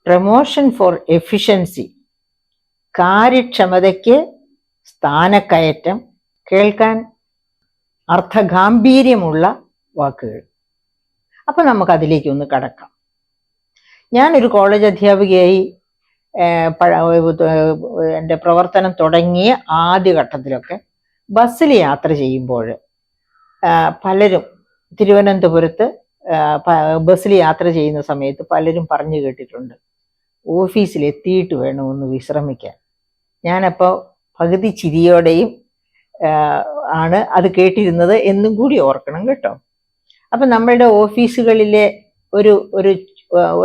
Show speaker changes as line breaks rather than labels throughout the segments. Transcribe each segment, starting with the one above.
Promotion four efficiency, കാര്യക്ഷമതയ്ക്ക് സ്ഥാനക്കയറ്റം. കേൾക്കാൻ അർത്ഥഗാംഭീര്യമുള്ള വാക്കുകൾ. അപ്പം നമുക്കതിലേക്ക് ഒന്ന് കടക്കാം. ഞാനൊരു കോളേജ് അധ്യാപികയായി എൻ്റെ പ്രവർത്തനം തുടങ്ങിയ ആദ്യഘട്ടത്തിലൊക്കെ ബസ്സിൽ യാത്ര ചെയ്യുമ്പോൾ പലരും തിരുവനന്തപുരത്ത് ബസ്സിൽ യാത്ര ചെയ്യുന്ന സമയത്ത് പലരും പറഞ്ഞു കേട്ടിട്ടുണ്ട്, ഓഫീസിലെത്തിയിട്ട് വേണം ഒന്ന് വിശ്രമിക്കാൻ. ഞാനപ്പോൾ പകുതി ചിരിയോടെയും ആണ് അത് കേട്ടിരുന്നത് എന്നും കൂടി ഓർക്കണം കേട്ടോ. അപ്പം നമ്മളുടെ ഓഫീസുകളിലെ ഒരു ഒരു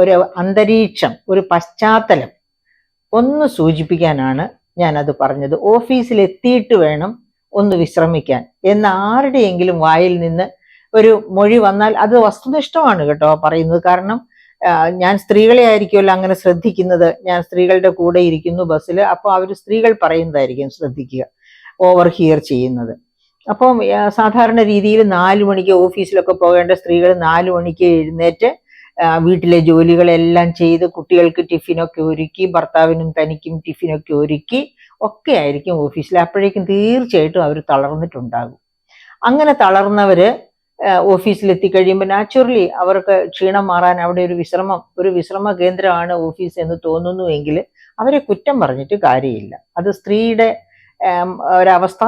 ഒരു അന്തരീക്ഷം, ഒരു പശ്ചാത്തലം ഒന്ന് സൂചിപ്പിക്കാനാണ് ഞാനത് പറഞ്ഞത്. ഓഫീസിലെത്തിയിട്ട് വേണം ഒന്ന് വിശ്രമിക്കാൻ എന്ന് ആരുടെയെങ്കിലും വായിൽ നിന്ന് ഒരു മൊഴി വന്നാൽ അത് വസ്തുനിഷ്ഠമാണ് കേട്ടോ പറയുന്നത്. കാരണം ഞാൻ സ്ത്രീകളെ ആയിരിക്കുമല്ലോ അങ്ങനെ ശ്രദ്ധിക്കുന്നത്. ഞാൻ സ്ത്രീകളുടെ കൂടെ ഇരിക്കുന്നു ബസ്സിൽ, അപ്പോൾ അവർ സ്ത്രീകൾ പറയുന്നതായിരിക്കും ശ്രദ്ധിക്കുക, ഓവർ ഹിയർ ചെയ്യുന്നത്. അപ്പം സാധാരണ രീതിയിൽ 4 മണിക്ക് ഓഫീസിലൊക്കെ പോകേണ്ട സ്ത്രീകൾ 4 മണിക്ക് എഴുന്നേറ്റ് വീട്ടിലെ ജോലികളെല്ലാം ചെയ്ത് കുട്ടികൾക്ക് ടിഫിനൊക്കെ ഒരുക്കി, ഭർത്താവിനും തനിക്കും ടിഫിനൊക്കെ ഒരുക്കി ഒക്കെ ആയിരിക്കും ഓഫീസിൽ. അപ്പോഴേക്കും തീർച്ചയായിട്ടും അവർ തളർന്നിട്ടുണ്ടാകും. അങ്ങനെ തളർന്നവര് ഓഫീസിലെത്തി കഴിയുമ്പോൾ നാച്ചുറലി അവർക്ക് ക്ഷീണം മാറാൻ അവിടെ ഒരു വിശ്രമ കേന്ദ്രമാണ് ഓഫീസ് എന്ന് തോന്നുന്നുവെങ്കിൽ അവരെ കുറ്റം പറഞ്ഞിട്ട് കാര്യമില്ല. അത് സ്ത്രീയുടെ ഒരവസ്ഥ.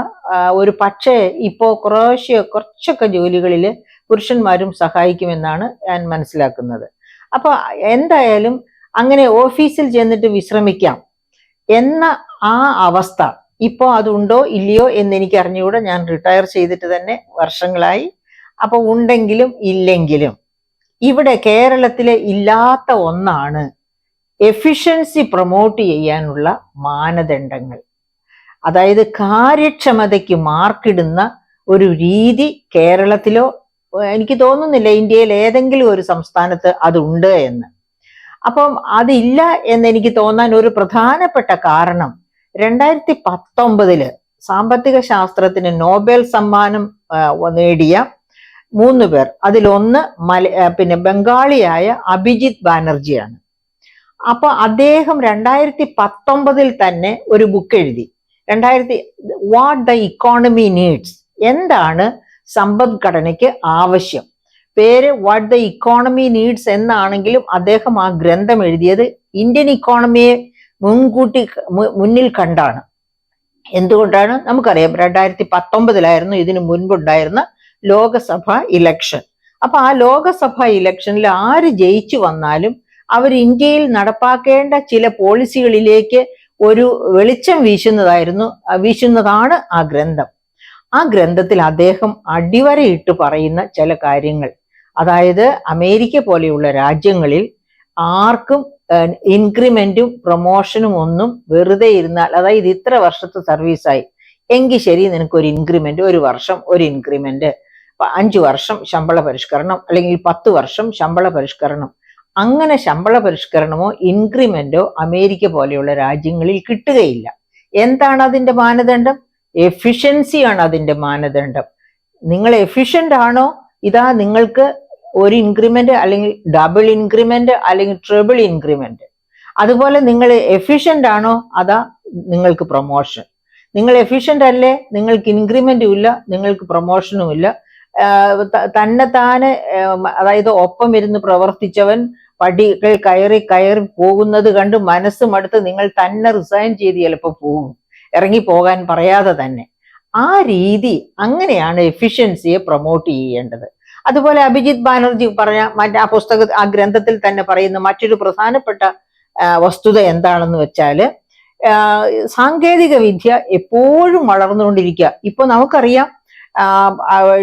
ഒരു പക്ഷേ ഇപ്പോൾ കുറച്ചൊക്കെ ജോലികളിൽ പുരുഷന്മാരും സഹായിക്കുമെന്നാണ് ഞാൻ മനസ്സിലാക്കുന്നത്. അപ്പൊ എന്തായാലും അങ്ങനെ ഓഫീസിൽ ചെന്നിട്ട് വിശ്രമിക്കാം എന്ന ആ അവസ്ഥ ഇപ്പോൾ അതുണ്ടോ ഇല്ലയോ എന്ന് എനിക്ക് അറിഞ്ഞുകൂടെ. ഞാൻ റിട്ടയർ ചെയ്തിട്ട് തന്നെ വർഷങ്ങളായി. അപ്പൊ ഉണ്ടെങ്കിലും ഇല്ലെങ്കിലും ഇവിടെ കേരളത്തിലെ ഇല്ലാത്ത ഒന്നാണ് എഫിഷ്യൻസി പ്രൊമോട്ട് ചെയ്യാനുള്ള മാനദണ്ഡങ്ങൾ. അതായത് കാര്യക്ഷമതയ്ക്ക് മാർക്കിടുന്ന ഒരു രീതി കേരളത്തിലോ എനിക്ക് തോന്നുന്നില്ല ഇന്ത്യയിൽ ഏതെങ്കിലും ഒരു സംസ്ഥാനത്ത് അതുണ്ട് എന്ന്. അപ്പം അതില്ല എന്നെനിക്ക് തോന്നാൻ ഒരു പ്രധാനപ്പെട്ട കാരണം 2019 സാമ്പത്തിക ശാസ്ത്രത്തിന് നോബൽ സമ്മാനം നേടിയ 3 പേർ, അതിലൊന്ന് ബംഗാളിയായ അഭിജിത്ത് ബാനർജിയാണ്. അപ്പൊ അദ്ദേഹം 2019 തന്നെ ഒരു ബുക്ക് എഴുതി, വാട്ട് ദ ഇക്കോണമി നീഡ്സ്, എന്താണ് സമ്പദ്ഘടനയ്ക്ക് ആവശ്യം. പേര് വാട്ട് ദ ഇക്കോണമി നീഡ്സ് എന്നാണെങ്കിലും അദ്ദേഹം ആ ഗ്രന്ഥം എഴുതിയത് ഇന്ത്യൻ ഇക്കോണമിയെ മുന്നിൽ കണ്ടാണ്. എന്തുകൊണ്ടാണ് നമുക്കറിയാം, 2019 ഇതിനു മുൻപുണ്ടായിരുന്ന ലോകസഭ ഇലക്ഷൻ. അപ്പൊ ആ ലോകസഭ ഇലക്ഷനിൽ ആര് ജയിച്ചു വന്നാലും അവർ ഇന്ത്യയിൽ നടപ്പാക്കേണ്ട ചില പോളിസികളിലേക്ക് ഒരു വെളിച്ചം വീശുന്നതാണ് ആ ഗ്രന്ഥം. ആ ഗ്രന്ഥത്തിൽ അദ്ദേഹം അടിവരയിട്ട് പറയുന്ന ചില കാര്യങ്ങൾ, അതായത് അമേരിക്ക പോലെയുള്ള രാജ്യങ്ങളിൽ ആർക്കും ഇൻക്രിമെന്റും പ്രൊമോഷനും ഒന്നും വെറുതെ ഇരുന്നാൽ, അതായത് ഇത്ര വർഷത്തെ സർവീസായി എങ്കിൽ ശരി നിനക്കൊരു ഇൻക്രിമെന്റ്, ഒരു വർഷം ഒരു ഇൻക്രിമെന്റ്, 5 വർഷം ശമ്പള പരിഷ്കരണം, അല്ലെങ്കിൽ 10 വർഷം ശമ്പള പരിഷ്കരണം. അങ്ങനെ ശമ്പള പരിഷ്കരണമോ ഇൻക്രിമെന്റോ അമേരിക്ക പോലെയുള്ള രാജ്യങ്ങളിൽ കിട്ടുകയില്ല. എന്താണ് അതിന്റെ മാനദണ്ഡം? എഫിഷ്യൻസിയാണ് അതിന്റെ മാനദണ്ഡം. നിങ്ങൾ എഫിഷ്യന്റ് ആണോ, ഇതാ നിങ്ങൾക്ക് ഒരു ഇൻക്രിമെന്റ്, അല്ലെങ്കിൽ ഡബിൾ ഇൻക്രിമെന്റ്, അല്ലെങ്കിൽ ട്രിപ്പിൾ ഇൻക്രിമെന്റ്. അതുപോലെ നിങ്ങൾ എഫിഷ്യന്റ് ആണോ, അതാ നിങ്ങൾക്ക് പ്രൊമോഷൻ. നിങ്ങൾ എഫിഷ്യന്റ് അല്ലേ, നിങ്ങൾക്ക് ഇൻക്രിമെന്റും ഇല്ല, നിങ്ങൾക്ക് പ്രൊമോഷനും ഇല്ല. തന്നെത്താനെ അതായത് ഒപ്പം ഇരുന്ന് പ്രവർത്തിച്ചവൻ പടികൾ കയറി പോകുന്നത് കണ്ട് മനസ്സ് മടുത്ത് നിങ്ങൾ തന്നെ റിസൈൻ ചെയ്ത് ചിലപ്പോൾ പോകും, ഇറങ്ങി പോകാൻ പറയാതെ തന്നെ. ആ രീതി, അങ്ങനെയാണ് എഫിഷ്യൻസിയെ പ്രൊമോട്ട് ചെയ്യേണ്ടത്. അതുപോലെ അഭിജിത്ത് ബാനർജി പറഞ്ഞ ആ ഗ്രന്ഥത്തിൽ തന്നെ പറയുന്ന മറ്റൊരു പ്രധാനപ്പെട്ട വസ്തുത എന്താണെന്ന് വെച്ചാൽ, സാങ്കേതിക വിദ്യ എപ്പോഴും വളർന്നുകൊണ്ടിരിക്കുക. ഇപ്പൊ നമുക്കറിയാം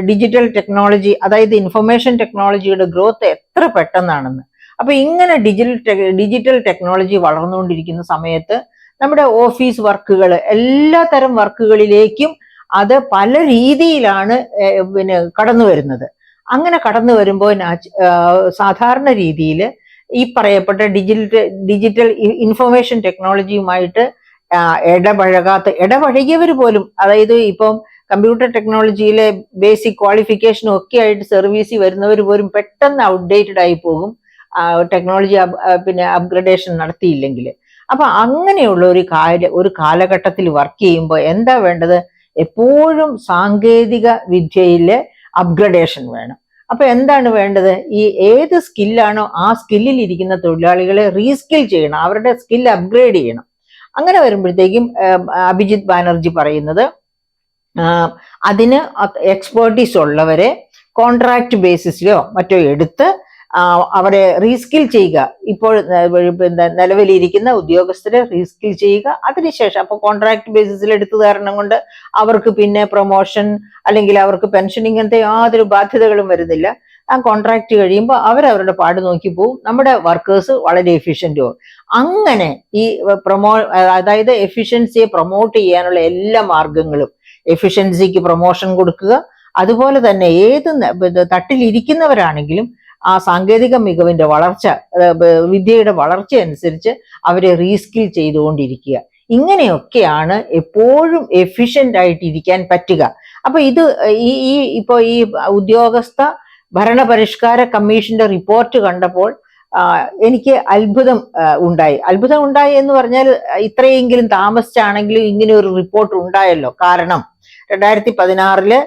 ഡിജിറ്റൽ ടെക്നോളജി, അതായത് ഇൻഫർമേഷൻ ടെക്നോളജിയുടെ ഗ്രോത്ത് എത്ര പെട്ടെന്നാണെന്ന്. അപ്പൊ ഇങ്ങനെ ഡിജിറ്റൽ ടെക്നോളജി വളർന്നുകൊണ്ടിരിക്കുന്ന സമയത്ത് നമ്മുടെ ഓഫീസ് വർക്കുകൾ, എല്ലാ തരം വർക്കുകളിലേക്കും അത് പല രീതിയിലാണ് കടന്നു വരുന്നത്. അങ്ങനെ കടന്നു വരുമ്പോൾ സാധാരണ രീതിയിൽ ഈ പറയപ്പെട്ട ഡിജിറ്റൽ ഇൻഫർമേഷൻ ടെക്നോളജിയുമായിട്ട് ഇടപഴകിയവർ പോലും, അതായത് ഇപ്പം കമ്പ്യൂട്ടർ ടെക്നോളജിയിലെ ബേസിക് ക്വാളിഫിക്കേഷനും ഒക്കെ ആയിട്ട് സർവീസിൽ വരുന്നവർ പോലും പെട്ടെന്ന് ഔട്ട്ഡേറ്റഡ് ആയി പോകും. ടെക്നോളജി പിന്നെ അപ്ഗ്രഡേഷൻ നടത്തിയില്ലെങ്കിൽ. അപ്പൊ അങ്ങനെയുള്ള ഒരു കാലഘട്ടത്തിൽ വർക്ക് ചെയ്യുമ്പോൾ എന്താ വേണ്ടത്? എപ്പോഴും സാങ്കേതിക വിദ്യയിലെ അപ്ഗ്രഡേഷൻ വേണം. അപ്പൊ എന്താണ് വേണ്ടത്? ഈ ഏത് സ്കില്ലാണോ ആ സ്കില്ലിൽ ഇരിക്കുന്ന തൊഴിലാളികളെ റീസ്കിൽ ചെയ്യണം, അവരുടെ സ്കിൽ അപ്ഗ്രേഡ് ചെയ്യണം. അങ്ങനെ വരുമ്പോഴത്തേക്കും അഭിജിത്ത് ബാനർജി പറയുന്നത് അതിന് എക്സ്പേർട്ടീസ് ഉള്ളവരെ കോൺട്രാക്ട് ബേസിസിലോ മറ്റോ എടുത്ത് അവരെ റീസ്കിൽ ചെയ്യുക. ഇപ്പോൾ നിലവിലിരിക്കുന്ന ഉദ്യോഗസ്ഥരെ റീസ്കിൽ ചെയ്യുക. അതിനുശേഷം അപ്പൊ കോൺട്രാക്ട് ബേസിസിൽ എടുത്തു കാരണം കൊണ്ട് അവർക്ക് പിന്നെ പ്രൊമോഷൻ അല്ലെങ്കിൽ അവർക്ക് പെൻഷൻ ഇങ്ങനത്തെ യാതൊരു ബാധ്യതകളും വരുന്നില്ല. ആ കോൺട്രാക്ട് കഴിയുമ്പോൾ അവരവരുടെ പാട് നോക്കി പോവും. നമ്മുടെ വർക്കേഴ്സ് വളരെ എഫിഷ്യന്റും. അങ്ങനെ ഈ അതായത് എഫിഷ്യൻസിയെ പ്രൊമോട്ട് ചെയ്യാനുള്ള എല്ലാ മാർഗങ്ങളും, എഫിഷ്യൻസിക്ക് പ്രൊമോഷൻ കൊടുക്കുക, അതുപോലെ തന്നെ ഏത് തട്ടിലിരിക്കുന്നവരാണെങ്കിലും ആ സാങ്കേതിക മികവിന്റെ വളർച്ച, വിദ്യയുടെ വളർച്ച അനുസരിച്ച് അവരെ റീസ്കിൽ ചെയ്തുകൊണ്ടിരിക്കുക. ഇങ്ങനെയൊക്കെയാണ് എപ്പോഴും എഫിഷ്യന്റ് ആയിട്ട് ഇരിക്കാൻ പറ്റുക. അപ്പൊ ഇത് ഇപ്പോ ഈ ഉദ്യോഗസ്ഥ ഭരണപരിഷ്കാര കമ്മീഷന്റെ റിപ്പോർട്ട് കണ്ടപ്പോൾ എനിക്ക് അത്ഭുതം ഉണ്ടായി എന്ന് പറഞ്ഞാൽ ഇത്രയെങ്കിലും താമസിച്ചാണെങ്കിലും ഇങ്ങനെ ഒരു റിപ്പോർട്ട് ഉണ്ടായല്ലോ. കാരണം 2016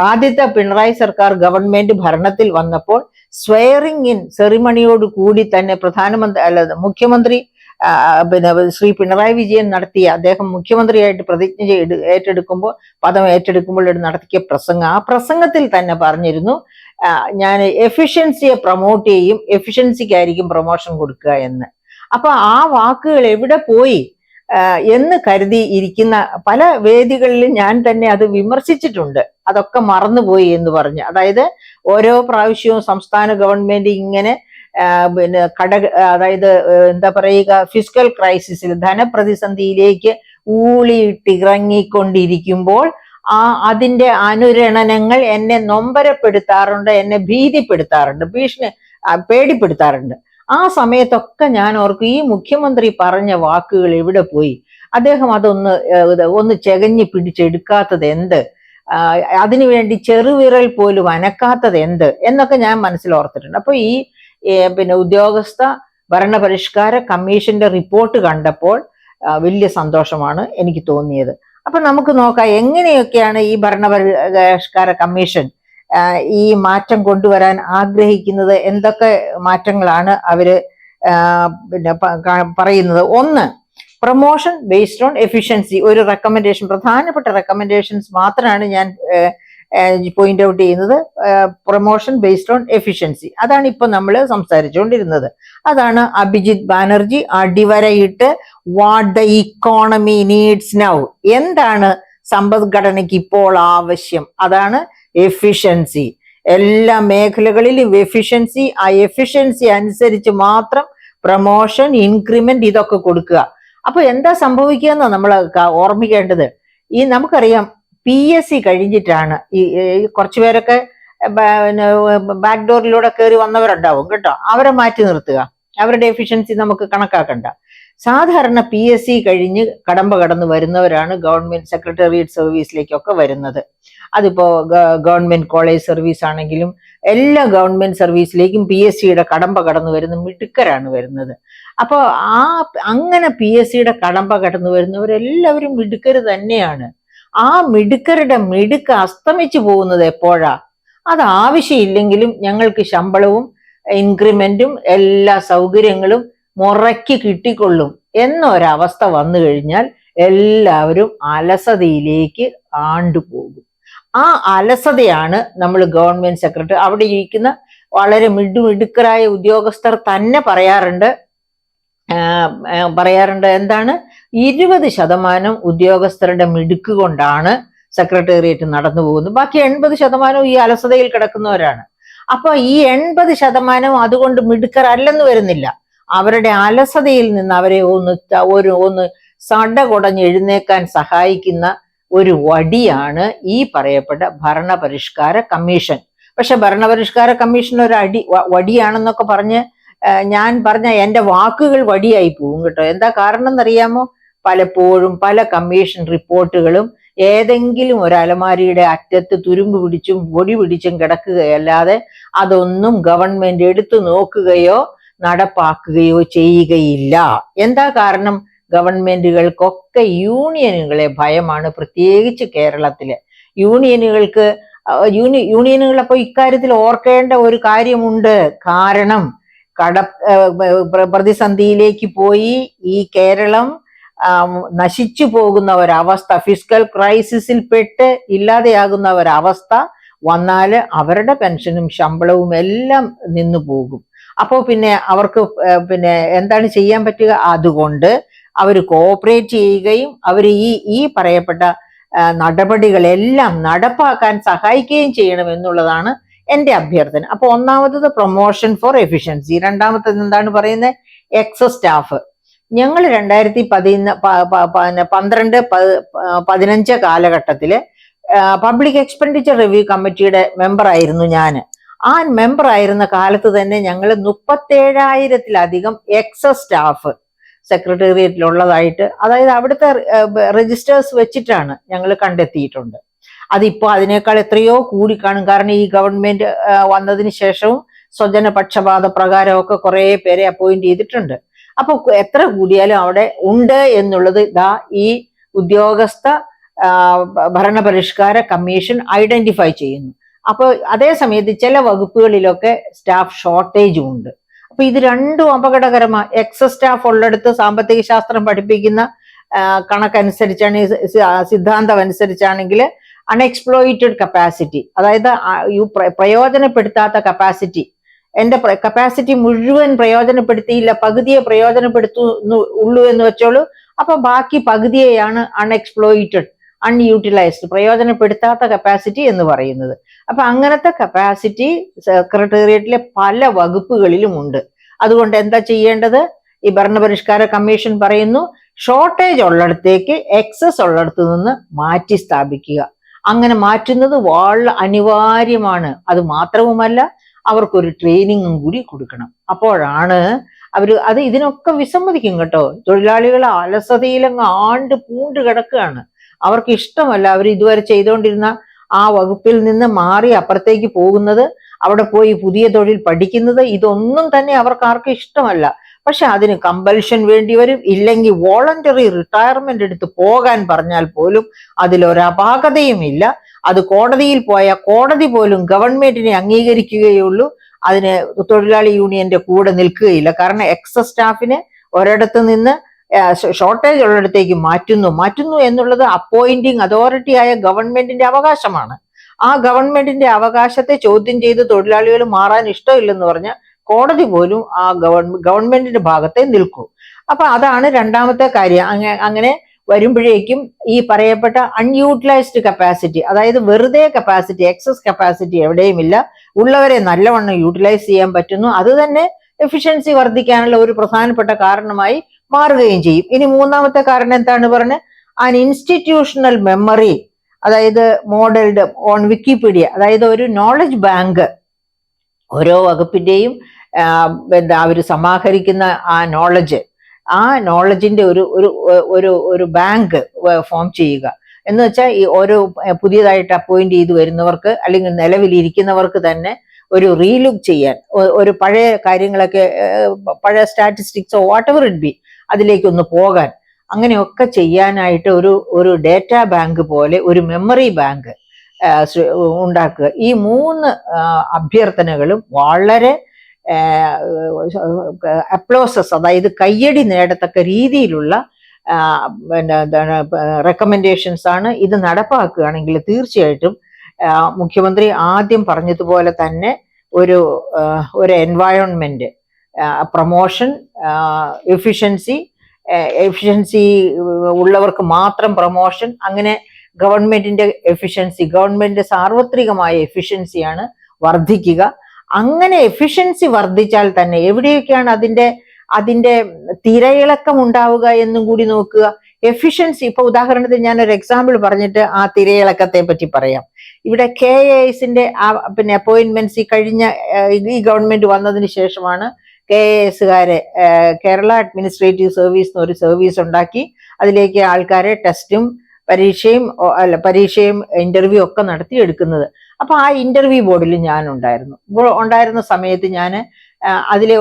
ആദ്യത്തെ പിണറായി സർക്കാർ ഗവൺമെന്റ് ഭരണത്തിൽ വന്നപ്പോൾ സ്വെയറിംഗ് ഇൻ സെറിമണിയോട് കൂടി തന്നെ മുഖ്യമന്ത്രി ശ്രീ പിണറായി വിജയൻ അദ്ദേഹം മുഖ്യമന്ത്രിയായിട്ട് പ്രതിജ്ഞ പദം ഏറ്റെടുക്കുമ്പോൾ നടത്തിയ പ്രസംഗം, ആ പ്രസംഗത്തിൽ തന്നെ പറഞ്ഞിരുന്നു ഞാൻ എഫിഷ്യൻസിയെ പ്രൊമോട്ട് ചെയ്യും, എഫിഷ്യൻസിക്കായിരിക്കും പ്രൊമോഷൻ കൊടുക്കുക എന്ന്. അപ്പൊ ആ വാക്കുകൾ എവിടെ പോയി എന്ന് കരുതി ഇരിക്കുന്ന പല വേദികളിലും ഞാൻ തന്നെ അത് വിമർശിച്ചിട്ടുണ്ട്. അതൊക്കെ മറന്നുപോയി എന്ന് പറഞ്ഞ്, അതായത് ഓരോ പ്രാവശ്യവും സംസ്ഥാന ഗവൺമെന്റ് ഇങ്ങനെ അതായത് എന്താ പറയുക, ഫിസ്ക്കൽ ക്രൈസിസിൽ ധനപ്രതിസന്ധിയിലേക്ക് ഊളിയിട്ടിറങ്ങിക്കൊണ്ടിരിക്കുമ്പോൾ അതിന്റെ അനുരണനങ്ങൾ എന്നെ നൊമ്പരപ്പെടുത്താറുണ്ട്, എന്നെ ഭീതിപ്പെടുത്താറുണ്ട്, പേടിപ്പെടുത്താറുണ്ട്. ആ സമയത്തൊക്കെ ഞാൻ ഓർക്കും, ഈ മുഖ്യമന്ത്രി പറഞ്ഞ വാക്കുകൾ എവിടെ പോയി? അദ്ദേഹം ഒന്ന് ചെകഞ്ഞു പിടിച്ചെടുക്കാത്തത് എന്ത്? അതിനുവേണ്ടി ചെറുവിരൽ പോലും അനക്കാത്തത് എന്ത് എന്നൊക്കെ ഞാൻ മനസ്സിലോർത്തിട്ടുണ്ട്. അപ്പൊ ഈ ഉദ്യോഗസ്ഥ ഭരണപരിഷ്കാര കമ്മീഷന്റെ റിപ്പോർട്ട് കണ്ടപ്പോൾ വലിയ സന്തോഷമാണ് എനിക്ക് തോന്നിയത്. അപ്പൊ നമുക്ക് നോക്കാം എങ്ങനെയൊക്കെയാണ് ഈ ഭരണപരിഷ്കാര കമ്മീഷൻ ഈ മാറ്റം കൊണ്ടുവരാൻ ആഗ്രഹിക്കുന്നത്, എന്തൊക്കെ മാറ്റങ്ങളാണ് അവര് പറയുന്നത്. ഒന്ന്, പ്രൊമോഷൻ ബേസ്ഡ് ഓൺ എഫിഷ്യൻസി. ഒരു റെക്കമെൻഡേഷൻ, പ്രധാനപ്പെട്ട റെക്കമെൻഡേഷൻസ് മാത്രമാണ് ഞാൻ പോയിന്റ് ഔട്ട് ചെയ്യുന്നത്. പ്രൊമോഷൻ ബേസ്ഡ് ഓൺ എഫിഷ്യൻസി, അതാണ് ഇപ്പൊ നമ്മൾ സംസാരിച്ചുകൊണ്ടിരുന്നത്. അതാണ് അഭിജിത്ത് ബാനർജി അടിവരയിട്ട് what the economy needs now, എന്താണ് സമ്പദ്ഘടനയ്ക്ക് ഇപ്പോൾ ആവശ്യം, അതാണ് എഫിഷ്യൻസി. എല്ലാ മേഖലകളിലും എഫിഷ്യൻസി, ആ എഫിഷ്യൻസി അനുസരിച്ച് മാത്രം പ്രൊമോഷൻ, ഇൻക്രിമെന്റ് ഇതൊക്കെ കൊടുക്കുക. അപ്പൊ എന്താ സംഭവിക്കുക എന്ന് നമ്മൾ ഓർമ്മിക്കേണ്ടത്, നമുക്കറിയാം PSC കഴിഞ്ഞിട്ടാണ് ഈ കുറച്ചു പേരൊക്കെ ബാക്ക് ഡോറിലൂടെ കയറി വന്നവരുണ്ടാവും കേട്ടോ, അവരെ മാറ്റി നിർത്തുക, അവരുടെ എഫിഷ്യൻസി നമുക്ക് കണക്കാക്കണ്ട. സാധാരണ PSC കഴിഞ്ഞ് കടന്നു വരുന്നവരാണ് ഗവൺമെന്റ് സെക്രട്ടേറിയറ്റ് സർവീസിലേക്കൊക്കെ വരുന്നത്. അതിപ്പോ ഗവൺമെന്റ് കോളേജ് സർവീസ് ആണെങ്കിലും എല്ലാ ഗവൺമെന്റ് സർവീസിലേക്കും PSCയുടെ കടന്നു വരുന്ന മിടുക്കരാണ് വരുന്നത്. അപ്പൊ അങ്ങനെ PSCയുടെ കടന്നു വരുന്നവരെല്ലാവരും മിടുക്കര് തന്നെയാണ്. ആ മിടുക്കരുടെ മിടുക്ക് അസ്തമിച്ചു പോകുന്നത് എപ്പോഴാ? അത് ആവശ്യമില്ലെങ്കിലും ഞങ്ങൾക്ക് ശമ്പളവും ഇൻക്രിമെന്റും എല്ലാ സൗകര്യങ്ങളും മുറയ്ക്ക് കിട്ടിക്കൊള്ളും എന്നൊരവസ്ഥ വന്നു കഴിഞ്ഞാൽ എല്ലാവരും അലസതയിലേക്ക് ആണ്ടുപോകും. ആ അലസതയാണ് നമ്മൾ ഗവൺമെന്റ് സെക്രട്ടറി, അവിടെ ഇരിക്കുന്ന വളരെ മിടുക്കരായ ഉദ്യോഗസ്ഥർ തന്നെ പറയാറുണ്ട് എന്താണ്, 20% ഉദ്യോഗസ്ഥരുടെ മിടുക്ക് കൊണ്ടാണ് സെക്രട്ടേറിയറ്റ് നടന്നു പോകുന്നത്, ബാക്കി 80% ഈ അലസതയിൽ കിടക്കുന്നവരാണ്. അപ്പൊ ഈ 80% അതുകൊണ്ട് മിടുക്കരല്ലെന്ന് വരുന്നില്ല. അവരുടെ അലസതയിൽ നിന്ന് അവരെ ഒന്ന് സടകുടഞ്ഞ് എഴുന്നേക്കാൻ സഹായിക്കുന്ന ഒരു വടിയാണ് ഈ പറയപ്പെട്ട ഭരണപരിഷ്കാര കമ്മീഷൻ. പക്ഷെ ഭരണപരിഷ്കാര കമ്മീഷൻ ഒരു വടിയാണെന്നൊക്കെ പറഞ്ഞ് ഞാൻ പറഞ്ഞ എന്റെ വാക്കുകൾ വടിയായി പോകും കേട്ടോ. എന്താ കാരണം എന്നറിയാമോ? പലപ്പോഴും പല കമ്മീഷൻ റിപ്പോർട്ടുകളും ഏതെങ്കിലും ഒരു അലമാരിയുടെ അറ്റത്ത് തുരുമ്പ് പിടിച്ചും പൊടി പിടിച്ചും കിടക്കുകയല്ലാതെ അതൊന്നും ഗവൺമെന്റ് എടുത്തു നോക്കുകയോ നടപ്പാക്കുകയോ ചെയ്യുകയില്ല. എന്താ കാരണം? ഗവൺമെന്റുകൾക്കൊക്കെ യൂണിയനുകളെ ഭയമാണ്, പ്രത്യേകിച്ച് കേരളത്തില്. യൂണിയനുകൾ അപ്പൊ ഇക്കാര്യത്തിൽ ഓർക്കേണ്ട ഒരു കാര്യമുണ്ട്. കാരണം പ്രതിസന്ധിയിലേക്ക് പോയി ഈ കേരളം നശിച്ചു പോകുന്ന ഒരവസ്ഥ, ഫിസ്ക്കൽ ക്രൈസിസിൽ പെട്ട് ഇല്ലാതെയാകുന്ന ഒരവസ്ഥ വന്നാല് അവരുടെ പെൻഷനും ശമ്പളവും എല്ലാം നിന്നു പോകും. അപ്പോൾ പിന്നെ അവർക്ക് പിന്നെ എന്താണ് ചെയ്യാൻ പറ്റുക? അതുകൊണ്ട് അവർ കോഓപ്പറേറ്റ് ചെയ്യുകയും അവർ ഈ പറയപ്പെട്ട നടപടികളെല്ലാം നടപ്പാക്കാൻ സഹായിക്കുകയും ചെയ്യണം എന്നുള്ളതാണ് എന്റെ അഭ്യർത്ഥന. അപ്പൊ ഒന്നാമത്തത് പ്രൊമോഷൻ ഫോർ എഫിഷ്യൻസി, രണ്ടാമത്തത് എന്താണ് പറയുന്നത്? Excess staff. ഞങ്ങൾ 2012-15 കാലഘട്ടത്തില് പബ്ലിക് എക്സ്പെൻഡിച്ചർ റിവ്യൂ കമ്മിറ്റിയുടെ മെമ്പർ ആയിരുന്നു ഞാൻ. ആ മെമ്പർ ആയിരുന്ന കാലത്ത് തന്നെ ഞങ്ങൾ 37,000-ലധികം എക്സസ് സ്റ്റാഫ് സെക്രട്ടേറിയറ്റിലുള്ളതായിട്ട്, അതായത് അവിടുത്തെ രജിസ്റ്റേഴ്സ് വെച്ചിട്ടാണ് ഞങ്ങൾ കണ്ടെത്തിയിട്ടുണ്ട്. അതിപ്പോ അതിനേക്കാൾ എത്രയോ കൂടി കാണും. കാരണം ഈ ഗവൺമെന്റ് വന്നതിന് ശേഷവും സ്വജന പക്ഷപാത പ്രകാരമൊക്കെ കുറെ പേരെ അപ്പോയിന്റ് ചെയ്തിട്ടുണ്ട്. അപ്പൊ എത്ര കൂടിയാലും അവിടെ ഉണ്ട് എന്നുള്ളത് ഈ ഉദ്യോഗസ്ഥ ഭരണപരിഷ്കാര കമ്മീഷൻ ഐഡന്റിഫൈ ചെയ്യുന്നു. അപ്പൊ അതേ സമയത്ത് ചില വകുപ്പുകളിലൊക്കെ സ്റ്റാഫ് ഷോർട്ടേജും ഉണ്ട്. അപ്പൊ ഇത് രണ്ടും അപകടകരമാണ്. എക്സസ് സ്റ്റാഫ് ഉള്ളിടത്ത് സാമ്പത്തിക ശാസ്ത്രം പഠിപ്പിക്കുന്ന കണക്കനുസരിച്ചാണ്, സിദ്ധാന്തം അനുസരിച്ചാണെങ്കിൽ അൺഎക്സ്പ്ലോയിറ്റഡ് കപ്പാസിറ്റി, അതായത് പ്രയോജനപ്പെടുത്താത്ത കപ്പാസിറ്റി, എന്റെ കപ്പാസിറ്റി മുഴുവൻ പ്രയോജനപ്പെടുത്തിയില്ല, പകുതിയെ പ്രയോജനപ്പെടുത്തുള്ളൂ എന്ന് വെച്ചോളൂ. അപ്പൊ ബാക്കി പകുതിയെയാണ് അൺഎക്സ്പ്ലോയിറ്റഡ്, അൺയൂട്ടിലൈസ്ഡ്, പ്രയോജനപ്പെടുത്താത്ത കപ്പാസിറ്റി എന്ന് പറയുന്നത്. അപ്പൊ അങ്ങനത്തെ കപ്പാസിറ്റി സെക്രട്ടേറിയറ്റിലെ പല വകുപ്പുകളിലും ഉണ്ട്. അതുകൊണ്ട് എന്താ ചെയ്യേണ്ടത്? ഈ ഭരണപരിഷ്കാര കമ്മീഷൻ പറയുന്നു, ഷോർട്ടേജ് ഉള്ളിടത്തേക്ക് എക്സസ് ഉള്ളിടത്ത് നിന്ന് മാറ്റി സ്ഥാപിക്കുക. അങ്ങനെ മാറ്റുന്നത് വളരെ അനിവാര്യമാണ്. അത് മാത്രവുമല്ല, അവർക്കൊരു ട്രെയിനിങ്ങും കൂടി കൊടുക്കണം. അപ്പോഴാണ് അത് ഇതിനൊക്കെ വിസമ്മതിക്കും കേട്ടോ. തൊഴിലാളികൾ അലസതയിലങ്ങ് പൂണ്ട് കിടക്കുകയാണ്. അവർക്ക് ഇഷ്ടമല്ല അവർ ഇതുവരെ ചെയ്തുകൊണ്ടിരുന്ന ആ വകുപ്പിൽ നിന്ന് മാറി അപ്പുറത്തേക്ക് പോകുന്നത്, അവിടെ പോയി പുതിയ തൊഴിൽ പഠിക്കുന്നത്, ഇതൊന്നും തന്നെ അവർക്ക് ആർക്കും ഇഷ്ടമല്ല. പക്ഷെ അതിന് കമ്പൽഷൻ വേണ്ടി വരും. ഇല്ലെങ്കിൽ വോളണ്ടറി റിട്ടയർമെന്റ് എടുത്ത് പോകാൻ പറഞ്ഞാൽ പോലും അതിലൊരപാകതയും ഇല്ല. അത് കോടതിയിൽ പോയാൽ കോടതി പോലും ഗവൺമെന്റിനെ അംഗീകരിക്കുകയുള്ളൂ, അതിന് തൊഴിലാളി യൂണിയന്റെ കൂടെ നിൽക്കുകയില്ല. കാരണം എക്സസ് സ്റ്റാഫിനെ ഒരിടത്ത് നിന്ന് ഷോർട്ടേജ് ഉള്ളിടത്തേക്ക് മാറ്റുന്നു എന്നുള്ളത് അപ്പോയിന്റിങ് അതോറിറ്റി ആയ ഗവൺമെന്റിന്റെ അവകാശമാണ്. ആ ഗവൺമെന്റിന്റെ അവകാശത്തെ ചോദ്യം ചെയ്ത് തൊഴിലാളികൾ മാറാൻ ഇഷ്ടമില്ലെന്ന് പറഞ്ഞാൽ കോടതി പോലും ആ ഗവൺമെന്റിന്റെ ഭാഗത്തെ നിൽക്കൂ. അപ്പൊ അതാണ് രണ്ടാമത്തെ കാര്യം. അങ്ങനെ വരുമ്പോഴേക്കും ഈ പറയപ്പെട്ട അൺയൂട്ടിലൈസ്ഡ് കപ്പാസിറ്റി, അതായത് വെറുതെ കപ്പാസിറ്റി, എക്സസ് കപ്പാസിറ്റി എവിടെയുമില്ല, ഉള്ളവരെ നല്ലവണ്ണം യൂട്ടിലൈസ് ചെയ്യാൻ പറ്റുന്നു. അത് തന്നെ എഫിഷ്യൻസി വർദ്ധിക്കാനുള്ള ഒരു പ്രധാനപ്പെട്ട കാരണമായി മാറുകയും ചെയ്യും. ഇനി മൂന്നാമത്തെ കാരണം എന്താണ് പറഞ്ഞത്? ആൻ ഇൻസ്റ്റിറ്റ്യൂഷണൽ മെമ്മറി, അതായത് മോഡൽഡ് ഓൺ വിക്കിപീഡിയ, അതായത് ഒരു നോളജ് ബാങ്ക്, ഓരോ വകുപ്പിന്റെയും അവർ സമാഹരിക്കുന്ന ആ നോളജിന്റെ ഒരു ബാങ്ക് ഫോം ചെയ്യുക എന്ന് വെച്ചാൽ ഈ ഓരോ പുതിയതായിട്ട് അപ്പോയിന്റ് ചെയ്ത് വരുന്നവർക്ക് അല്ലെങ്കിൽ നിലവിലിരിക്കുന്നവർക്ക് തന്നെ ഒരു റീലുക്ക് ചെയ്യാൻ, ഒരു പഴയ കാര്യങ്ങളൊക്കെ, പഴയ സ്റ്റാറ്റിസ്റ്റിക്സോ വാട്ടെവർ ഇറ്റ് ബി, അതിലേക്കൊന്ന് പോകാൻ, അങ്ങനെയൊക്കെ ചെയ്യാനായിട്ട് ഒരു ഡേറ്റാ ബാങ്ക് പോലെ ഒരു മെമ്മറി ബാങ്ക് ഉണ്ടാക്കുക. ഈ മൂന്ന് അഭ്യർത്ഥനകളും വളരെ അപ്ലോസസ്, അതായത് കയ്യടി നേടത്തക്ക രീതിയിലുള്ള റെക്കമെൻഡേഷൻസ് ആണ്. ഇത് നടപ്പാക്കുകയാണെങ്കിൽ തീർച്ചയായിട്ടും മുഖ്യമന്ത്രി ആദ്യം പറഞ്ഞതുപോലെ തന്നെ ഒരു എൻവയോൺമെന്റ്, പ്രൊമോഷൻ, എഫിഷ്യൻസി ഉള്ളവർക്ക് മാത്രം പ്രൊമോഷൻ, അങ്ങനെ ഗവൺമെന്റിന്റെ എഫിഷ്യൻസി, ഗവൺമെന്റ് സാർവത്രികമായ എഫിഷ്യൻസിയാണ് വർദ്ധിക്കുക. അങ്ങനെ എഫിഷ്യൻസി വർദ്ധിച്ചാൽ തന്നെ എവിടെയൊക്കെയാണ് അതിന്റെ തിരയിളക്കം ഉണ്ടാവുക എന്നും കൂടി നോക്കുക. എഫിഷ്യൻസി, ഇപ്പൊ ഉദാഹരണത്തിന് ഞാനൊരു എക്സാമ്പിൾ പറഞ്ഞിട്ട് ആ തിരയിളക്കത്തെ പറ്റി പറയാം. ഇവിടെ KASന്റെ അപ്പോയിന്റ്മെന്റ്സ് കഴിഞ്ഞ ഈ ഗവൺമെന്റ് വന്നതിന് ശേഷമാണ് KASകാരെ കേരള അഡ്മിനിസ്ട്രേറ്റീവ് സർവീസ് എന്നൊരു സർവീസ് ഉണ്ടാക്കി അതിലേക്ക് ആൾക്കാരെ ടെസ്റ്റും പരീക്ഷയും ഇന്റർവ്യൂ ഒക്കെ നടത്തി എടുക്കുന്നത്. അപ്പൊ ആ ഇന്റർവ്യൂ ബോർഡിൽ ഞാൻ ഉണ്ടായിരുന്ന സമയത്ത് ഞാൻ അതിലെ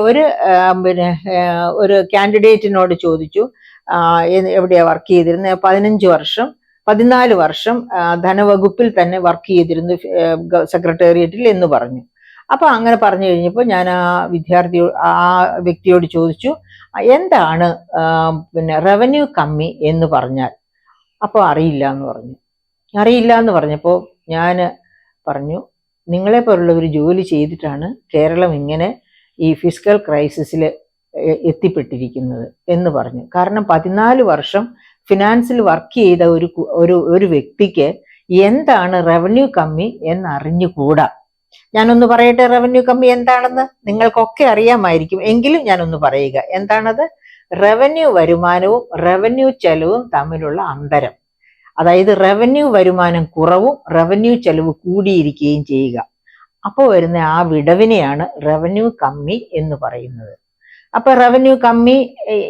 ഒരു കാൻഡിഡേറ്റിനോട് ചോദിച്ചു, എവിടെയാ വർക്ക് ചെയ്തിരുന്നത്? 14 വർഷം ധനവകുപ്പിൽ തന്നെ വർക്ക് ചെയ്തിരുന്നു സെക്രട്ടേറിയറ്റിൽ എന്ന് പറഞ്ഞു. അപ്പൊ അങ്ങനെ പറഞ്ഞു കഴിഞ്ഞപ്പോൾ ഞാൻ ആ വ്യക്തിയോട് ചോദിച്ചു, എന്താണ് റവന്യൂ കമ്മി എന്ന് പറഞ്ഞാൽ? അപ്പോൾ അറിയില്ല എന്ന് പറഞ്ഞപ്പോൾ ഞാൻ പറഞ്ഞു, നിങ്ങളെ പോലുള്ള ഒരു ജോലി ചെയ്തിട്ടാണ് കേരളം ഇങ്ങനെ ഈ ഫിസ്ക്കൽ ക്രൈസിസിൽ എത്തിപ്പെട്ടിരിക്കുന്നത് എന്ന് പറഞ്ഞു. കാരണം 14 വർഷം ഫിനാൻസിൽ വർക്ക് ചെയ്ത ഒരു വ്യക്തിക്ക് എന്താണ് റവന്യൂ കമ്മി എന്നറിഞ്ഞുകൂടാ. ഞാനൊന്ന് പറയട്ടെ, റവന്യൂ കമ്മി എന്താണെന്ന് നിങ്ങൾക്കൊക്കെ അറിയാമായിരിക്കും, എങ്കിലും ഞാനൊന്ന് പറയുക. എന്താണത്? റവന്യൂ വരുമാനവും റവന്യൂ ചെലവും തമ്മിലുള്ള അന്തരം. അതായത് റവന്യൂ വരുമാനം കുറവും റവന്യൂ ചെലവ് കൂടിയിരിക്കുകയും ചെയ്യുക. അപ്പോൾ വരുന്ന ആ വിടവിനെയാണ് റവന്യൂ കമ്മി എന്ന് പറയുന്നത്. അപ്പൊ റവന്യൂ കമ്മി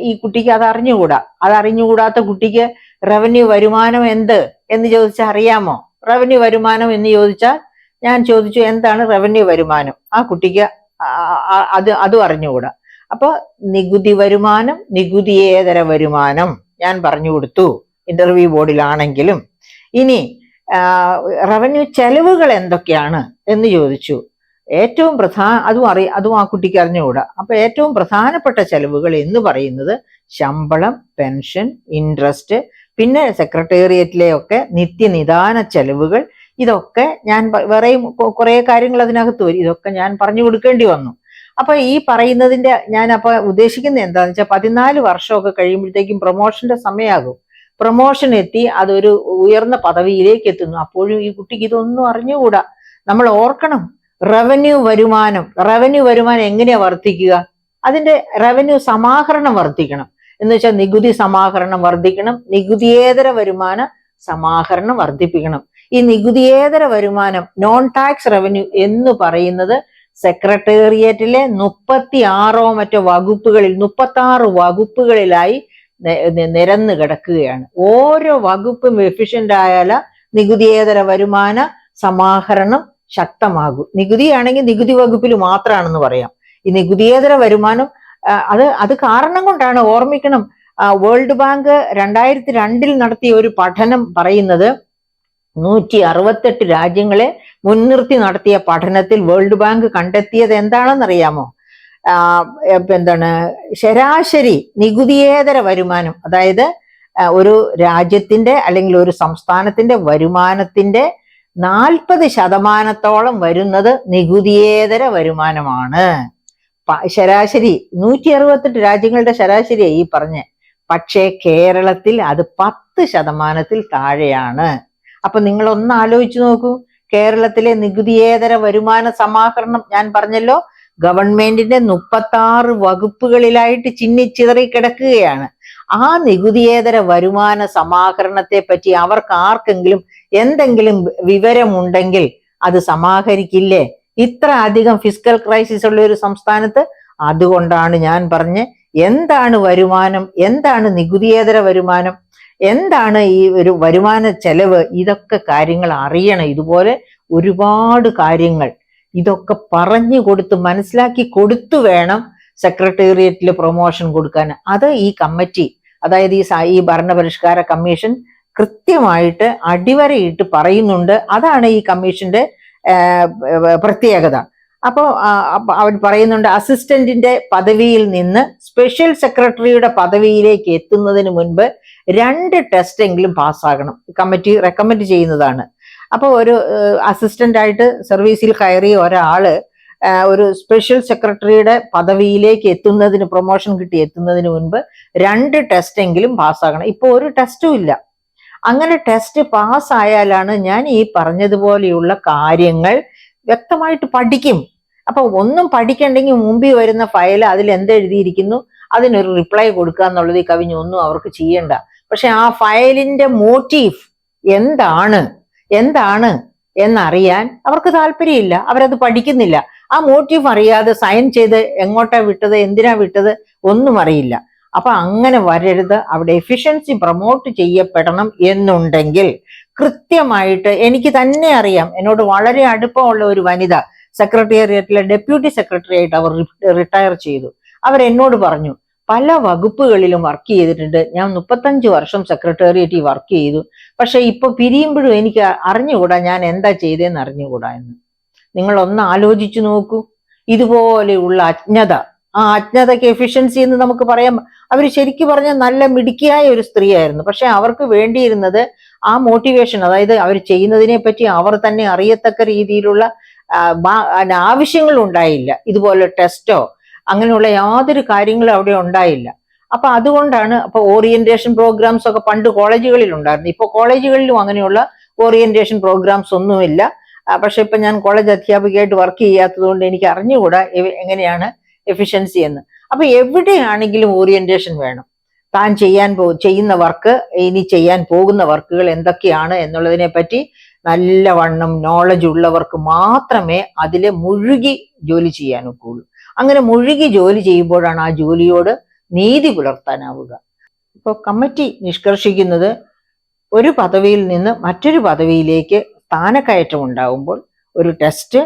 ഈ കുട്ടിക്ക് അതറിഞ്ഞുകൂടാത്ത കുട്ടിക്ക് റവന്യൂ വരുമാനം എന്ത് എന്ന് ചോദിച്ചാൽ അറിയാമോ? റവന്യൂ വരുമാനം എന്ന് ചോദിച്ചാൽ ഞാൻ ചോദിച്ചു, എന്താണ് റവന്യൂ വരുമാനം? ആ കുട്ടിക്ക് അതും അറിഞ്ഞുകൂടാ. അപ്പൊ നികുതി വരുമാനം, നികുതിയേതര വരുമാനം ഞാൻ പറഞ്ഞു കൊടുത്തു ഇന്റർവ്യൂ ബോർഡിലാണെങ്കിലും. ഇനി റവന്യൂ ചെലവുകൾ എന്തൊക്കെയാണ് എന്ന് ചോദിച്ചു. അതും ആ കുട്ടിക്ക് അറിഞ്ഞുകൂടാ. അപ്പൊ ഏറ്റവും പ്രധാനപ്പെട്ട ചെലവുകൾ എന്ന് പറയുന്നത് ശമ്പളം, പെൻഷൻ, ഇൻട്രസ്റ്റ്, പിന്നെ സെക്രട്ടേറിയറ്റിലെ ഒക്കെ നിത്യനിദാന ചെലവുകൾ. ഇതൊക്കെ ഞാൻ വേറെയും കുറെ കാര്യങ്ങൾ അതിനകത്ത് വരും. ഇതൊക്കെ ഞാൻ പറഞ്ഞു കൊടുക്കേണ്ടി വന്നു. അപ്പൊ ഈ പറയുന്നതിന്റെ ഞാൻ അപ്പൊ ഉദ്ദേശിക്കുന്നത് എന്താണെന്ന് വെച്ചാൽ 14 വർഷമൊക്കെ കഴിയുമ്പോഴത്തേക്കും പ്രൊമോഷന്റെ സമയമാകും. പ്രൊമോഷൻ എത്തി അതൊരു ഉയർന്ന പദവിയിലേക്ക് എത്തുന്നു. അപ്പോഴും ഈ കുട്ടിക്ക് ഇതൊന്നും അറിഞ്ഞുകൂടാ. നമ്മൾ ഓർക്കണം, റവന്യൂ വരുമാനം എങ്ങനെയാ വർദ്ധിക്കുക? അതിന്റെ റവന്യൂ സമാഹരണം വർദ്ധിക്കണം. എന്ന് വെച്ചാൽ നികുതി സമാഹരണം വർദ്ധിക്കണം, നികുതിയേതര വരുമാന സമാഹരണം വർദ്ധിപ്പിക്കണം. ഈ നികുതിയേതര വരുമാനം, നോൺ ടാക്സ് റവന്യൂ എന്ന് പറയുന്നത് സെക്രട്ടേറിയറ്റിലെ 36 വകുപ്പുകളിലായി നിരന്ന് കിടക്കുകയാണ്. ഓരോ വകുപ്പും എഫിഷ്യന്റ് ആയാൽ നികുതിയേതര വരുമാന സമാഹരണം ശക്തമാകും. നികുതിയാണെങ്കിൽ നികുതി വകുപ്പിൽ മാത്രമാണെന്ന് പറയാം. ഈ നികുതിയേതര വരുമാനം അത് കാരണം കൊണ്ടാണ്, ഓർമ്മിക്കണം, വേൾഡ് ബാങ്ക് 2002 നടത്തിയ ഒരു പഠനം പറയുന്നത് 168 രാജ്യങ്ങളെ മുൻനിർത്തി നടത്തിയ പഠനത്തിൽ വേൾഡ് ബാങ്ക് കണ്ടെത്തിയത് എന്താണെന്നറിയാമോ? ശരാശരി നികുതിയേതര വരുമാനം, അതായത് ഒരു രാജ്യത്തിന്റെ അല്ലെങ്കിൽ ഒരു സംസ്ഥാനത്തിന്റെ വരുമാനത്തിന്റെ 40% വരുന്നത് നികുതിയേതര വരുമാനമാണ്. ശരാശരി 168 രാജ്യങ്ങളുടെ ശരാശരിയായി ഈ പറഞ്ഞ്. പക്ഷേ കേരളത്തിൽ അത് 10% താഴെയാണ്. അപ്പൊ നിങ്ങൾ ഒന്ന് ആലോചിച്ചു നോക്കൂ, കേരളത്തിലെ നികുതിയേതര വരുമാന സമാഹരണം ഞാൻ പറഞ്ഞല്ലോ, ഗവൺമെന്റിന്റെ 36 വകുപ്പുകളിലായിട്ട് ചിന്നിച്ചിതറി കിടക്കുകയാണ്. ആ നികുതിയേതര വരുമാന സമാഹരണത്തെ പറ്റി അവർക്ക് ആർക്കെങ്കിലും എന്തെങ്കിലും വിവരമുണ്ടെങ്കിൽ അത് സമാഹരിക്കില്ലേ? ഇത്ര അധികം ഫിസ്ക്കൽ ക്രൈസിസ് ഉള്ള ഒരു സംസ്ഥാനത്ത്. അതുകൊണ്ടാണ് ഞാൻ പറഞ്ഞ്, എന്താണ് വരുമാനം, എന്താണ് നികുതിയേതര വരുമാനം, എന്താണ് ഈ ഒരു വരുമാന ചെലവ്, ഇതൊക്കെ കാര്യങ്ങൾ അറിയണം. ഇതുപോലെ ഒരുപാട് കാര്യങ്ങൾ ഇതൊക്കെ പറഞ്ഞു കൊടുത്ത് മനസ്സിലാക്കി കൊടുത്തു വേണം സെക്രട്ടേറിയറ്റിൽ പ്രൊമോഷൻ കൊടുക്കാൻ. അത് ഈ കമ്മിറ്റി, അതായത് ഈ ഭരണപരിഷ്കാര കമ്മീഷൻ കൃത്യമായിട്ട് അടിവരയിട്ട് പറയുന്നുണ്ട്. അതാണ് ഈ കമ്മീഷന്റെ പ്രത്യേകത. അപ്പോൾ അവർ പറയുന്നുണ്ട്, അസിസ്റ്റന്റിന്റെ പദവിയിൽ നിന്ന് സ്പെഷ്യൽ സെക്രട്ടറിയുടെ പദവിയിലേക്ക് എത്തുന്നതിന് മുൻപ് 2 ടെസ്റ്റ് എങ്കിലും പാസ്സാകണം. കമ്മിറ്റി റെക്കമെൻഡ് ചെയ്യുന്നതാണ്. അപ്പോൾ ഒരു അസിസ്റ്റന്റ് ആയിട്ട് സർവീസിൽ കയറിയ ഒരാള് ഒരു സ്പെഷ്യൽ സെക്രട്ടറിയുടെ പദവിയിലേക്ക് എത്തുന്നതിന്, പ്രൊമോഷൻ കിട്ടി എത്തുന്നതിന് മുൻപ് 2 ടെസ്റ്റ് എങ്കിലും പാസ്സാകണം. ഇപ്പൊ ഒരു ടെസ്റ്റും ഇല്ല. അങ്ങനെ ടെസ്റ്റ് പാസ്സായാലാണ് ഞാൻ ഈ പറഞ്ഞതുപോലെയുള്ള കാര്യങ്ങൾ വ്യക്തമായിട്ട് പഠിക്കും. അപ്പൊ ഒന്നും പഠിക്കണ്ടെങ്കിൽ മുമ്പിൽ വരുന്ന ഫയൽ അതിൽ എന്തെഴുതിയിരിക്കുന്നു അതിനൊരു റിപ്ലൈ കൊടുക്കുക എന്നുള്ളത് കവിഞ്ഞൊന്നും അവർക്ക് ചെയ്യണ്ട. പക്ഷെ ആ ഫയലിന്റെ മോട്ടീവ് എന്താണ് എന്നറിയാൻ അവർക്ക് താല്പര്യമില്ല, അവരത് പഠിക്കുന്നില്ല. ആ മോട്ടീവ് അറിയാതെ സൈൻ ചെയ്ത് എങ്ങോട്ടാ വിട്ടത്, എന്തിനാ വിട്ടത് ഒന്നും അറിയില്ല. അപ്പൊ അങ്ങനെ വരരുത്. അവിടെ എഫിഷ്യൻസി പ്രൊമോട്ട് ചെയ്യപ്പെടണം എന്നുണ്ടെങ്കിൽ കൃത്യമായിട്ട് എനിക്ക് തന്നെ അറിയാം. എന്നോട് വളരെ അടുപ്പമുള്ള ഒരു വനിത സെക്രട്ടേറിയറ്റിലെ ഡെപ്യൂട്ടി സെക്രട്ടറി ആയിട്ട് അവർ റിട്ടയർ ചെയ്തു. അവരെന്നോട് പറഞ്ഞു, പല വകുപ്പുകളിലും വർക്ക് ചെയ്തിട്ടുണ്ട്, ഞാൻ 35 വർഷം സെക്രട്ടേറിയറ്റിൽ വർക്ക് ചെയ്തു, പക്ഷെ ഇപ്പൊ പിരിയുമ്പോഴും എനിക്ക് അറിഞ്ഞുകൂടാ ഞാൻ എന്താ ചെയ്തതെന്ന് അറിഞ്ഞുകൂടാ എന്ന്. നിങ്ങൾ ഒന്ന് ആലോചിച്ചു നോക്കൂ. ഇതുപോലെയുള്ള അജ്ഞത, ആ അജ്ഞതയ്ക്ക് എഫിഷ്യൻസി എന്ന് നമുക്ക് പറയാം. അവർ ശരിക്കും പറഞ്ഞാൽ നല്ല മിടുക്കിയായ ഒരു സ്ത്രീയായിരുന്നു. പക്ഷെ അവർക്ക് വേണ്ടിയിരുന്നത് ആ മോട്ടിവേഷൻ, അതായത് അവർ ചെയ്യുന്നതിനെ പറ്റി അവർ തന്നെ അറിയത്തക്ക രീതിയിലുള്ള ആവശ്യങ്ങൾ ഉണ്ടായില്ല. ഇതുപോലെ ടെസ്റ്റോ അങ്ങനെയുള്ള യാതൊരു കാര്യങ്ങളും അവിടെ ഉണ്ടായില്ല. അപ്പൊ അതുകൊണ്ടാണ് അപ്പൊ ഓറിയന്റേഷൻ പ്രോഗ്രാംസ് ഒക്കെ പണ്ട് കോളേജുകളിൽ ഉണ്ടായിരുന്നു. ഇപ്പൊ കോളേജുകളിലും അങ്ങനെയുള്ള ഓറിയന്റേഷൻ പ്രോഗ്രാംസ് ഒന്നുമില്ല. പക്ഷെ ഇപ്പൊ ഞാൻ കോളേജ് അധ്യാപികയായിട്ട് വർക്ക് ചെയ്യാത്തത് കൊണ്ട് എനിക്ക് അറിഞ്ഞുകൂടാ എങ്ങനെയാണ് എഫിഷ്യൻസി എന്ന്. അപ്പൊ എവിടെയാണെങ്കിലും ഓറിയന്റേഷൻ വേണം. താൻ ചെയ്യുന്ന വർക്ക്, ഇനി ചെയ്യാൻ പോകുന്ന വർക്കുകൾ എന്തൊക്കെയാണ് എന്നുള്ളതിനെ പറ്റി നല്ലവണ്ണം നോളജ് ഉള്ളവർക്ക് മാത്രമേ അതിലെ മുഴുകി ജോലി ചെയ്യാൻ ഒക്കുള്ളൂ. അങ്ങനെ മുഴുകി ജോലി ചെയ്യുമ്പോഴാണ് ആ ജോലിയോട് നീതി പുലർത്താനാവുക. ഇപ്പോൾ കമ്മിറ്റി നിഷ്കർഷിക്കുന്നത് ഒരു പദവിയിൽ നിന്ന് മറ്റൊരു പദവിയിലേക്ക് സ്ഥാനക്കയറ്റം ഉണ്ടാകുമ്പോൾ ഒരു ടെസ്റ്റ്,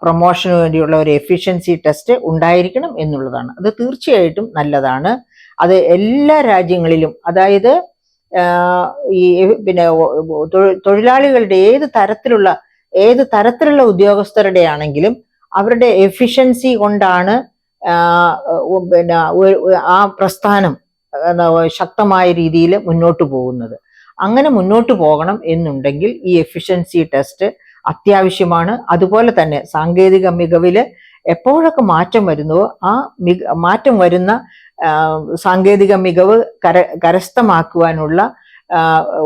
പ്രൊമോഷന് വേണ്ടിയുള്ള ഒരു എഫിഷ്യൻസി ടെസ്റ്റ് ഉണ്ടായിരിക്കണം എന്നുള്ളതാണ്. അത് തീർച്ചയായിട്ടും നല്ലതാണ്. അത് എല്ലാ രാജ്യങ്ങളിലും, അതായത് ഈ പിന്നെ തൊഴിലാളികളുടെ ഏത് തരത്തിലുള്ള ഉദ്യോഗസ്ഥരുടെ ആണെങ്കിലും അവരുടെ എഫിഷ്യൻസി കൊണ്ടാണ് പിന്നെ ആ പ്രസ്ഥാനം ശക്തമായ രീതിയിൽ മുന്നോട്ട് പോകുന്നത്. അങ്ങനെ മുന്നോട്ട് പോകണം എന്നുണ്ടെങ്കിൽ ഈ എഫിഷ്യൻസി ടെസ്റ്റ് അത്യാവശ്യമാണ്. അതുപോലെ തന്നെ സാങ്കേതിക മികവില് എപ്പോഴൊക്കെ മാറ്റം വരുന്നുവോ ആ മാറ്റം വരുന്ന സാങ്കേതിക മികവ് കരസ്ഥമാക്കുവാനുള്ള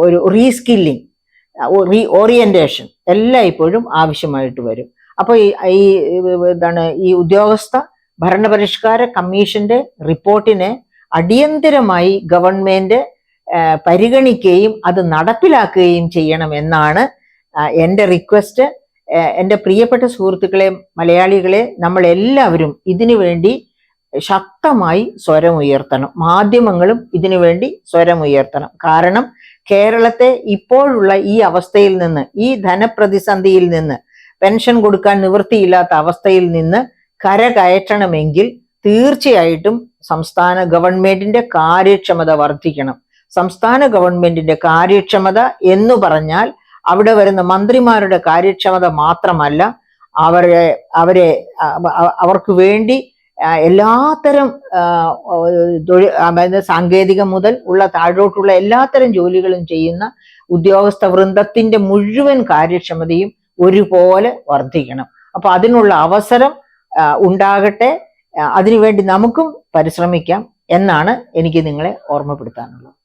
ഒരു റീസ്കില്ലിംഗ്, ഓറിയന്റേഷൻ എല്ലാം ഇപ്പോഴും ആവശ്യമായിട്ട് വരും. അപ്പൊ ഈ ഉദ്യോഗസ്ഥ ഭരണപരിഷ്കാര കമ്മീഷന്റെ റിപ്പോർട്ടിനെ അടിയന്തരമായി ഗവൺമെന്റ് പരിഗണിക്കുകയും അത് നടപ്പിലാക്കുകയും ചെയ്യണമെന്നാണ് എൻ്റെ റിക്വസ്റ്റ്. എൻ്റെ പ്രിയപ്പെട്ട സുഹൃത്തുക്കളെ, മലയാളികളെ, നമ്മൾ എല്ലാവരും ഇതിനു വേണ്ടി ശക്തമായി സ്വരമുയർത്തണം. മാധ്യമങ്ങളും ഇതിനു വേണ്ടി സ്വരമുയർത്തണം. കാരണം കേരളത്തെ ഇപ്പോഴുള്ള ഈ അവസ്ഥയിൽ നിന്ന്, ഈ ധനപ്രതിസന്ധിയിൽ നിന്ന്, പെൻഷൻ കൊടുക്കാൻ നിവൃത്തിയില്ലാത്ത അവസ്ഥയിൽ നിന്ന് കരകയറ്റണമെങ്കിൽ തീർച്ചയായിട്ടും സംസ്ഥാന ഗവൺമെന്റിന്റെ കാര്യക്ഷമത വർദ്ധിക്കണം. സംസ്ഥാന ഗവൺമെന്റിന്റെ കാര്യക്ഷമത എന്ന് പറഞ്ഞാൽ അവിടെ വരുന്ന മന്ത്രിമാരുടെ കാര്യക്ഷമത മാത്രമല്ല, അവർക്ക് വേണ്ടി എല്ലാത്തരം സാങ്കേതികം മുതൽ ഉള്ള താഴോട്ടുള്ള എല്ലാത്തരം ജോലികളും ചെയ്യുന്ന ഉദ്യോഗസ്ഥ വൃന്ദത്തിന്റെ മുഴുവൻ കാര്യക്ഷമതയും ഒരുപോലെ വർദ്ധിക്കണം. അപ്പൊ അതിനുള്ള അവസരം ഉണ്ടാകട്ടെ. അതിനുവേണ്ടി നമുക്കും പരിശ്രമിക്കാം എന്നാണ് എനിക്ക് നിങ്ങളെ ഓർമ്മപ്പെടുത്താനുള്ളത്.